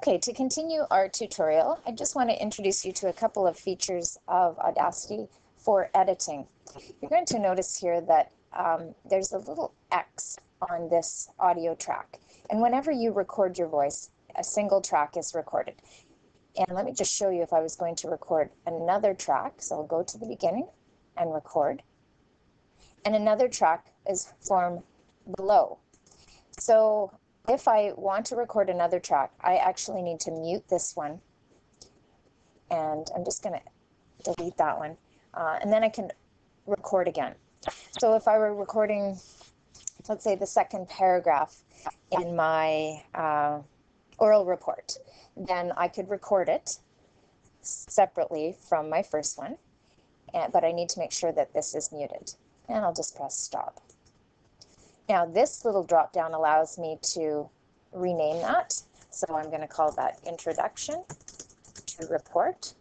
Okay, to continue our tutorial, I just want to introduce you to a couple of features of Audacity for editing. You're going to notice here that there's a little X on this audio track. And whenever you record your voice, a single track is recorded. And let me just show you if I was going to record another track. So I'll go to the beginning and record. And another track is formed below. So if I want to record another track, I actually need to mute this one. And I'm just going to delete that one. And then I can record again. So if I were recording, let's say, the second paragraph in my oral report, then I could record it separately from my first one. But I need to make sure that this is muted. And I'll just press stop. Now this little drop down allows me to rename that. So I'm going to call that Introduction to Report.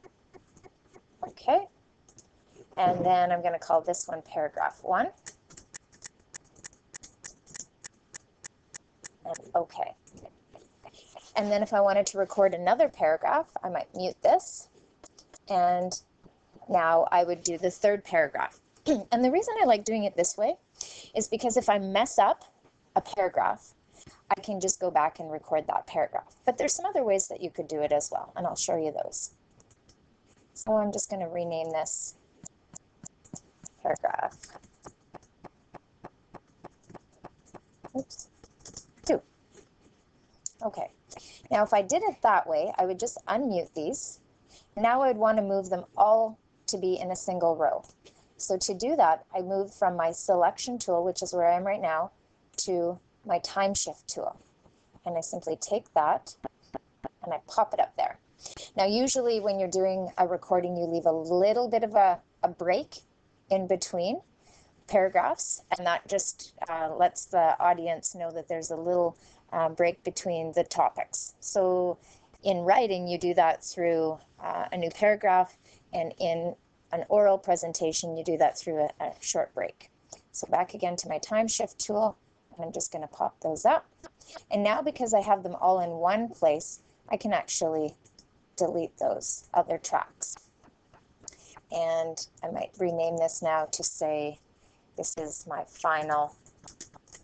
Okay. And then I'm going to call this one Paragraph 1. And okay. And then if I wanted to record another paragraph, I might mute this. And now I would do the third paragraph. And the reason I like doing it this way is because if I mess up a paragraph, I can just go back and record that paragraph. But there's some other ways that you could do it as well, and I'll show you those. So I'm just going to rename this paragraph. Oops. 2. Okay. Now if I did it that way, I would just unmute these. Now I would want to move them all to be in a single row. So to do that, I move from my selection tool, which is where I am right now, to my time shift tool. And I simply take that and I pop it up there. Now, usually when you're doing a recording, you leave a little bit of a break in between paragraphs, and that just lets the audience know that there's a little break between the topics. So in writing, you do that through a new paragraph, and in an oral presentation, you do that through a short break. So back again to my time shift tool, and I'm just going to pop those up. And now because I have them all in one place, I can actually delete those other tracks. And I might rename this now to say, this is my final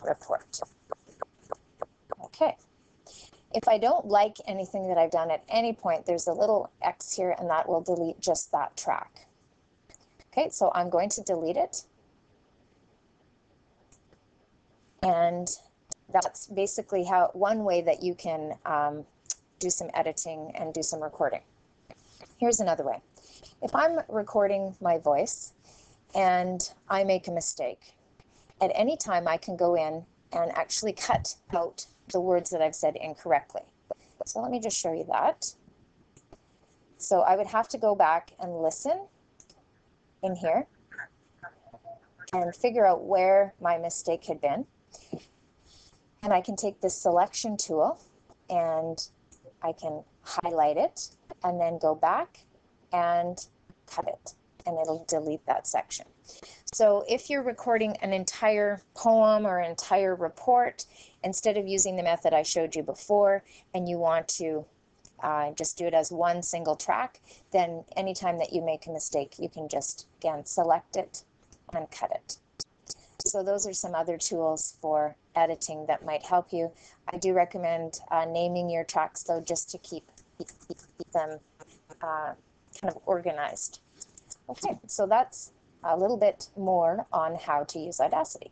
report. Okay. If I don't like anything that I've done at any point, there's a little X here, and that will delete just that track. Okay, so I'm going to delete it. And that's basically one way that you can do some editing and do some recording. Here's another way. If I'm recording my voice and I make a mistake, at any time I can go in and actually cut out the words that I've said incorrectly. So let me just show you that. So I would have to go back and listen in here and figure out where my mistake had been. And I can take this selection tool and I can highlight it and then go back and cut it, and it'll delete that section. So if you're recording an entire poem or an entire report, instead of using the method I showed you before, and you want to just do it as one single track, then anytime that you make a mistake, you can just, again, select it and cut it. So those are some other tools for editing that might help you. I do recommend naming your tracks, though, just to keep them kind of organized. Okay, so that's a little bit more on how to use Audacity.